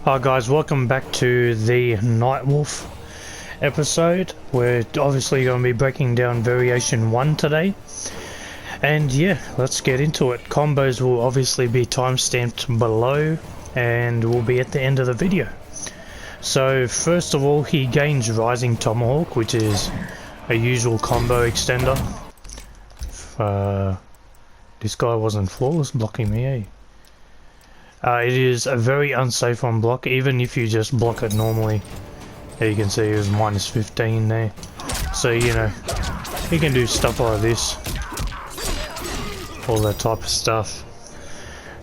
Hi guys, welcome back to the Nightwolf episode. We're obviously going to be breaking down Variation 1 today. And yeah, let's get into it. Combos will obviously be timestamped below and will be at the end of the video. So first of all, he gains Rising Tomahawk, which is a usual combo extender. This guy wasn't flawless blocking me, eh? It is a very unsafe on block, even if you just block it normally. There you can see it was minus 15 there. So, you know, you can do stuff like this. All that type of stuff.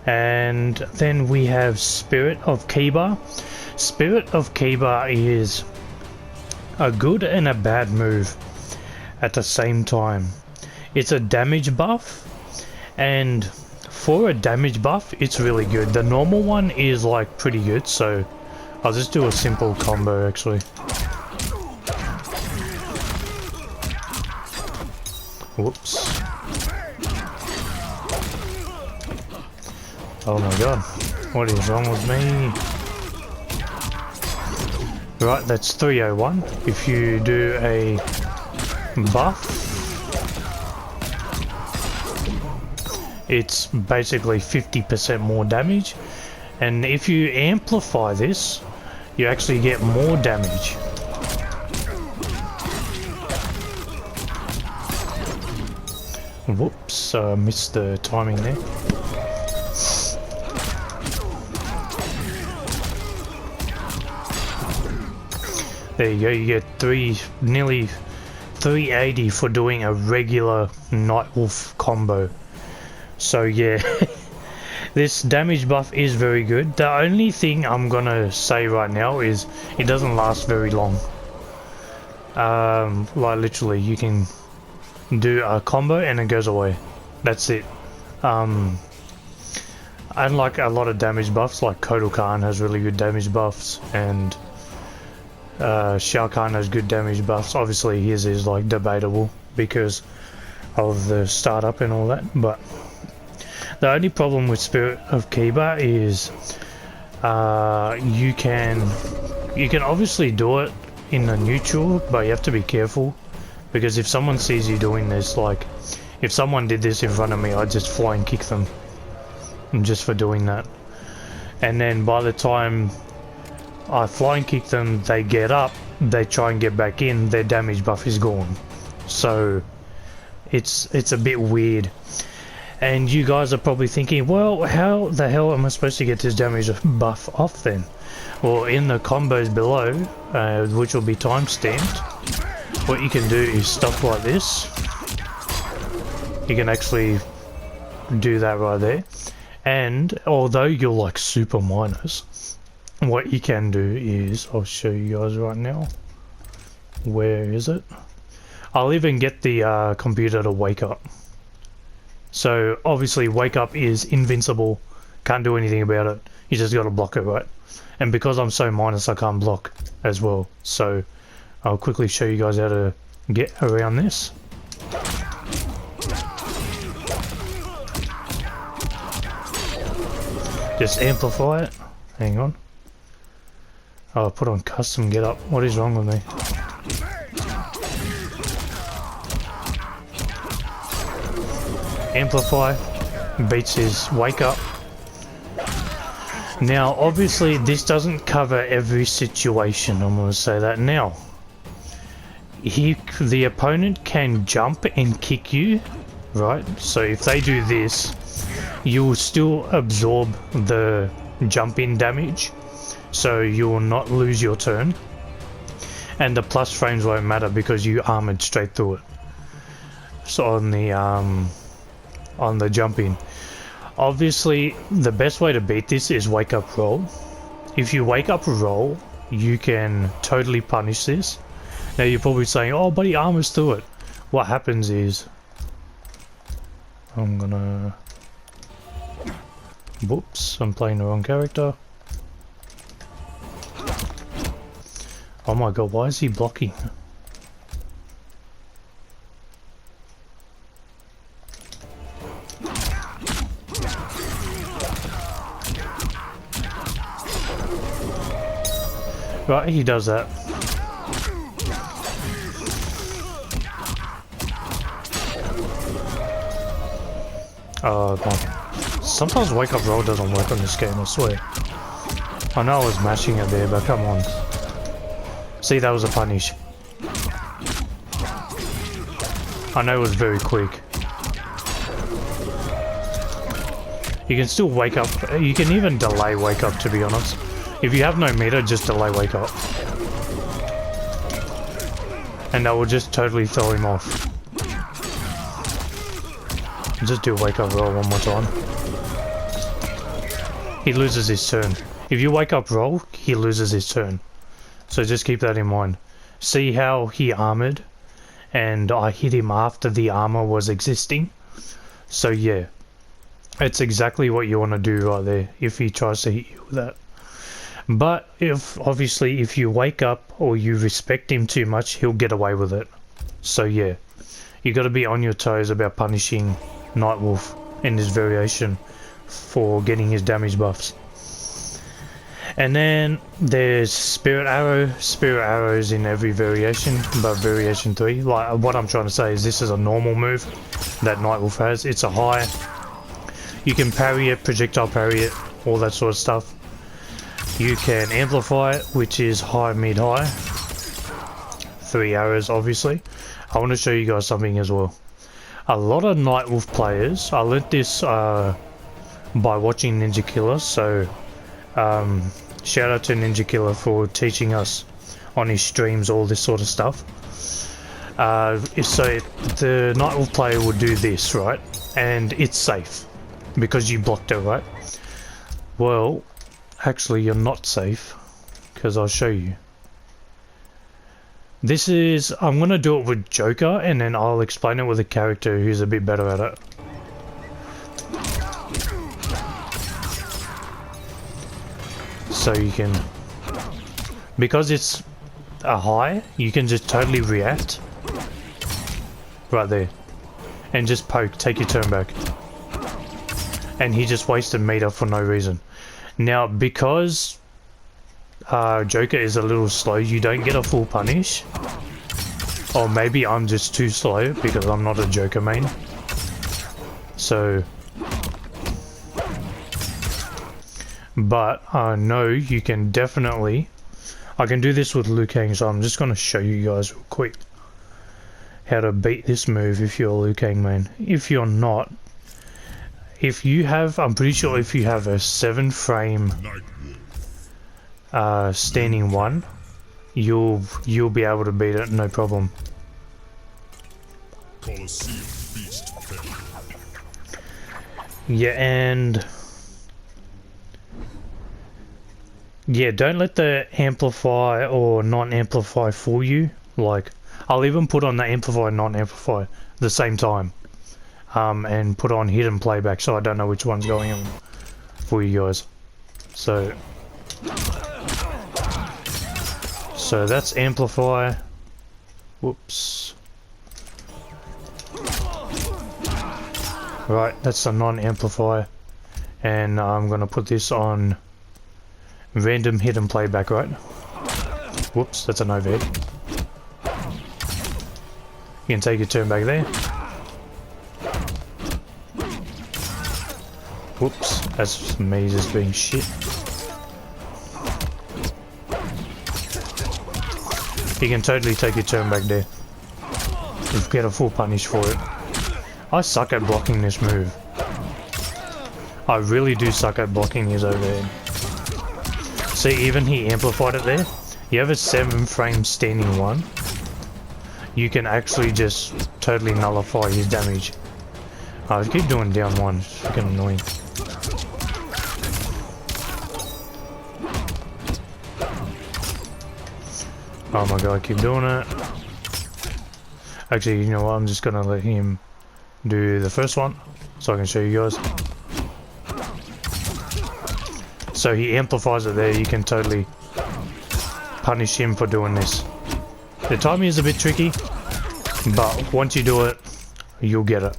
And then we have Spirit of Kiba. Spirit of Kiba is a good and a bad move at the same time. It's a damage buff, and for a damage buff, it's really good. The normal one is like pretty good, so I'll just do a simple combo actually. Whoops. Oh my god, what is wrong with me? Right, that's 301. If you do a buff, it's basically 50% more damage, and if you amplify this, you actually get more damage. Whoops, missed the timing there. There you go, you get nearly 380 for doing a regular Nightwolf combo. So yeah, this damage buff is very good. The only thing I'm gonna say right now is it doesn't last very long. Like literally you can do a combo and it goes away. That's it. Unlike a lot of damage buffs, like Kotal Khan has really good damage buffs, and Shao Kahn has good damage buffs. Obviously his is like debatable because of the startup and all that, but the only problem with Spirit of Kiba is you can obviously do it in a neutral, but you have to be careful, because if someone sees you doing this, like if someone did this in front of me, I'd just flying kick them just for doing that, and then by the time I flying kick them, they get up, they try and get back in, their damage buff is gone. So it's a bit weird. And you guys are probably thinking, well, how the hell am I supposed to get this damage buff off then? Well, in the combos below, which will be timestamped, what you can do is stuff like this. You can actually do that right there. And although you're like super minus, what you can do is, I'll show you guys right now. Where is it? I'll even get the computer to wake up. So obviously wake up is invincible, can't do anything about it, you just gotta block it, right? And because I'm so minus, I can't block as well, so I'll quickly show you guys how to get around this. Just amplify it. Hang on. Oh, put on custom get up. What is wrong with me? Amplify beats his wake up. Now obviously this doesn't cover every situation, I'm going to say that now. The opponent can jump and kick you, right? So if they do this, you will still absorb the jump in damage, so you will not lose your turn, and the plus frames won't matter because you armored straight through it. So on the jump in. Obviously the best way to beat this is wake up roll. If you wake up roll, you can totally punish this. Now you're probably saying, oh but he armors through it. What happens is, I'm gonna, whoops, I'm playing the wrong character. Oh my god, why is he blocking? Right, he does that. Oh, come on. Sometimes wake up roll doesn't work on this game, I swear. I know I was mashing it there, but come on. See, that was a punish. I know it was very quick. You can still wake up. You can even delay wake up, to be honest. If you have no meter, just delay wake up. And that will just totally throw him off. Just do wake up roll one more time. He loses his turn. If you wake up roll, he loses his turn. So just keep that in mind. See how he armored and I hit him after the armor was existing? So yeah, it's exactly what you want to do right there if he tries to hit you with that. But obviously if you wake up or you respect him too much, he'll get away with it. So yeah, you got to be on your toes about punishing Nightwolf in this variation for getting his damage buffs. And then there's Spirit Arrow. Spirit Arrows in every variation, but variation 3. Like what I'm trying to say is this is a normal move that Nightwolf has. It's a high. You can parry it, projectile parry it, all that sort of stuff. You can amplify it, which is high, mid, high. 3 arrows, obviously. I want to show you guys something as well. A lot of Nightwolf players, I learnt this by watching Ninja Killer, so shout out to Ninja Killer for teaching us on his streams all this sort of stuff. So the Nightwolf player would do this, right? And it's safe because you blocked it, right? Well, actually you're not safe because I'll show you. This is, I'm going to do it with Joker and then I'll explain it with a character who's a bit better at it. So you can, because it's a high, you can just totally react right there and just poke, take your turn back. And he just wasted meter for no reason. Now because Joker is a little slow, you don't get a full punish. Or maybe I'm just too slow because I'm not a Joker main. So, but I know you can definitely, I can do this with Liu Kang, so I'm just going to show you guys real quick how to beat this move if you're a Liu Kang main. If you're not, if you have, I'm pretty sure if you have a 7 frame standing 1, you'll be able to beat it, no problem. Yeah, and yeah, don't let the amplify or non-amplify fool you. Like, I'll even put on the amplify and non-amplify at the same time, and put on hidden playback, so I don't know which one's going on for you guys. So that's amplify. Whoops. Right, that's a non-amplify, and I'm gonna put this on random hidden playback, right? Whoops, that's an overhead. You can take your turn back there. Whoops, that's me just being shit. You can totally take your turn back there. You get a full punish for it. I suck at blocking this move. I really do suck at blocking his overhead. See, even he amplified it there. You have a 7 frame standing 1. You can actually just totally nullify his damage. I keep doing down 1, it's freaking annoying. Oh my god, I keep doing it. Actually, you know what, I'm just gonna let him do the first one so I can show you guys. So he amplifies it there, you can totally punish him for doing this. The timing is a bit tricky, but once you do it, you'll get it.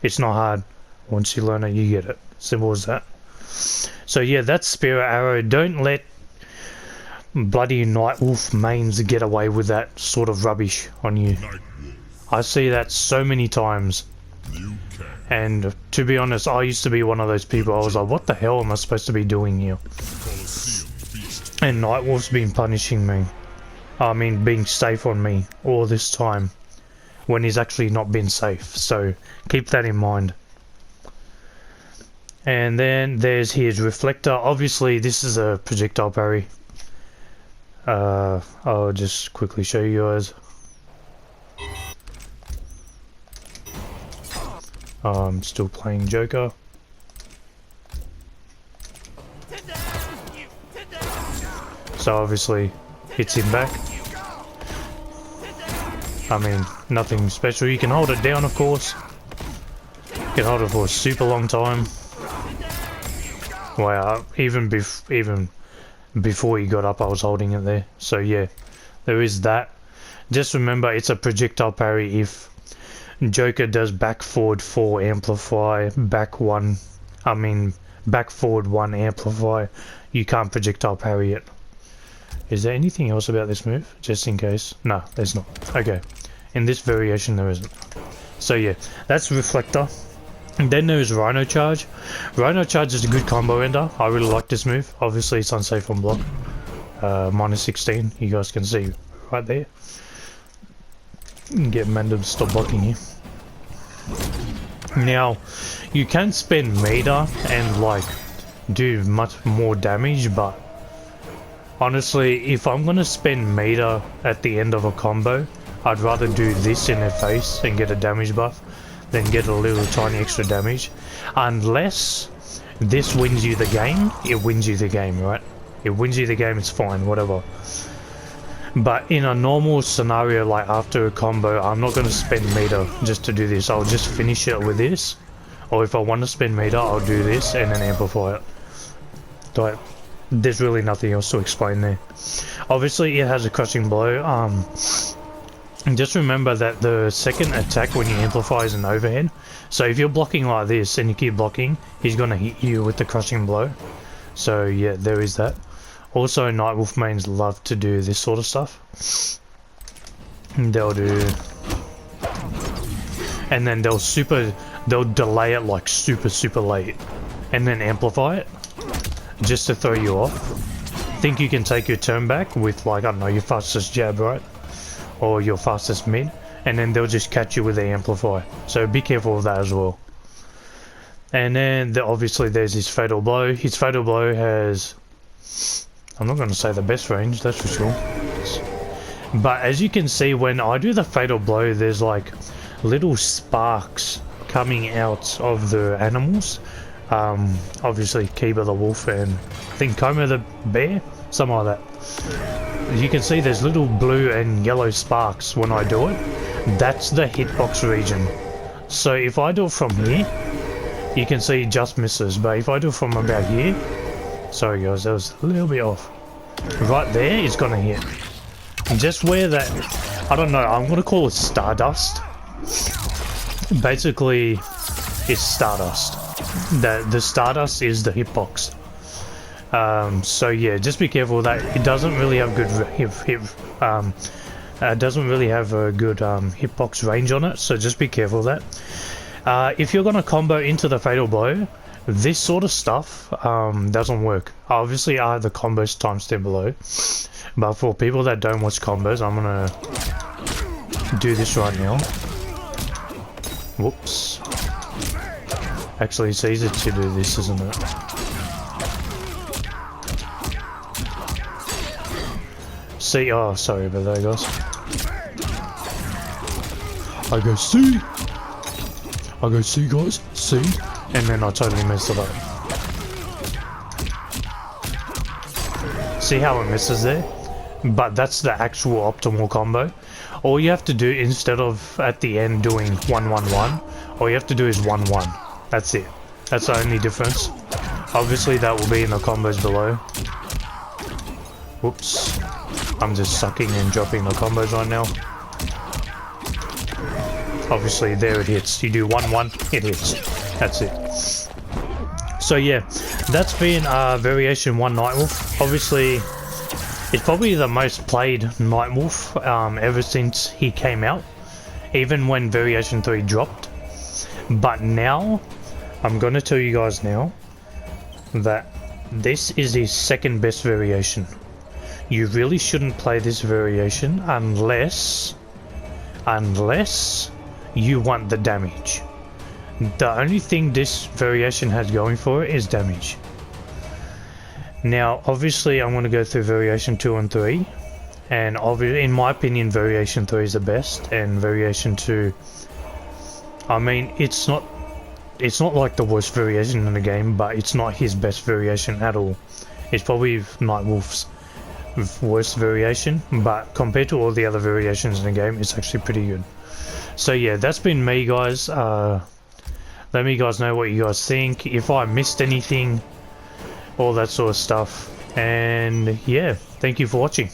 It's not hard. Once you learn it, you get it. Simple as that. So yeah, that's Spirit Arrow. Don't let bloody Nightwolf mains get away with that sort of rubbish on you. I see that so many times. And to be honest, I used to be one of those people. I was like, what the hell am I supposed to be doing here? And Nightwolf's been punishing me. I mean, being safe on me all this time, when he's actually not been safe. So keep that in mind. And then there's his reflector. Obviously this is a projectile parry. I'll just quickly show you guys. I'm still playing Joker. So obviously hits him back. I mean, nothing special. You can hold it down, of course. You can hold it for a super long time. Wow, even before he got up, I was holding it there. So yeah, there is that. Just remember, it's a projectile parry. If Joker does back forward 4 amplify, back forward 1 amplify, you can't projectile parry it. Is there anything else about this move? Just in case. No, there's not. Okay. In this variation there isn't. So yeah, that's Reflector. And then there's Rhino Charge. Rhino Charge is a good combo ender. I really like this move. Obviously it's unsafe on block. Minus 16. You guys can see right there. Get Manda to stop blocking you. Now, you can spend meter and like do much more damage, but honestly, if I'm gonna spend meter at the end of a combo, I'd rather do this in their face and get a damage buff than get a little tiny extra damage. Unless this wins you the game, it wins you the game, right? It wins you the game, it's fine, whatever. But in a normal scenario, like after a combo, I'm not going to spend meter just to do this. I'll just finish it with this. Or if I want to spend meter, I'll do this and then amplify it. Like, there's really nothing else to explain there. Obviously, it has a crushing blow. And just remember that the second attack when you amplify is an overhead. So if you're blocking like this and you keep blocking, he's going to hit you with the crushing blow. So yeah, there is that. Also, Nightwolf mains love to do this sort of stuff. They'll do... And then they'll delay it like super late. And then amplify it. Just to throw you off. Think you can take your turn back with like, I don't know, your fastest jab, right? Or your fastest mid. And then they'll just catch you with the amplify. So be careful of that as well. And then obviously there's his Fatal Blow. His Fatal Blow has... I'm not going to say the best range, that's for sure. But as you can see, when I do the Fatal Blow, there's like little sparks coming out of the animals. Obviously Kiba the wolf and I think Koma the bear, something like that. You can see there's little blue and yellow sparks when I do it. That's the hitbox region. So if I do it from here, you can see it just misses. But if I do it from about here, sorry guys, that was a little bit off. Right there, it's gonna hit. And just where that, I don't know, I'm gonna call it Stardust. Basically, it's Stardust. The Stardust is the hitbox. So yeah, just be careful that it doesn't really have good doesn't really have a good hitbox range on it. So just be careful of that. If you're gonna combo into the Fatal Blow, this sort of stuff doesn't work. Obviously I have the combos timestamp below, but for people that don't watch combos, I'm gonna do this right now. Whoops. Actually it's easier to do this, isn't it? See, oh sorry about that guys. I go see guys, see, and then I totally messed it up. See how it misses there? But that's the actual optimal combo. All you have to do instead of at the end doing 1-1-1, all you have to do is 1-1. That's it. That's the only difference. Obviously that will be in the combos below. Whoops. I'm just sucking and dropping the combos right now. Obviously there it hits. You do 1-1, it hits. That's it. So yeah, that's been variation 1 Nightwolf. Obviously It's probably the most played Nightwolf ever since he came out, even when Variation 3 dropped. But now, I'm gonna tell you guys now that this is his second best variation. You really shouldn't play this variation unless you want the damage. The only thing this variation has going for it is damage. Now, obviously, I'm going to go through variation 2 and 3, and in my opinion, variation 3 is the best, and variation 2, I mean, it's not like the worst variation in the game, but it's not his best variation at all. It's probably Nightwolf's worst variation, but compared to all the other variations in the game, it's actually pretty good. So yeah, that's been me, guys. Let me guys know what you guys think, if I missed anything, all that sort of stuff. And yeah, thank you for watching.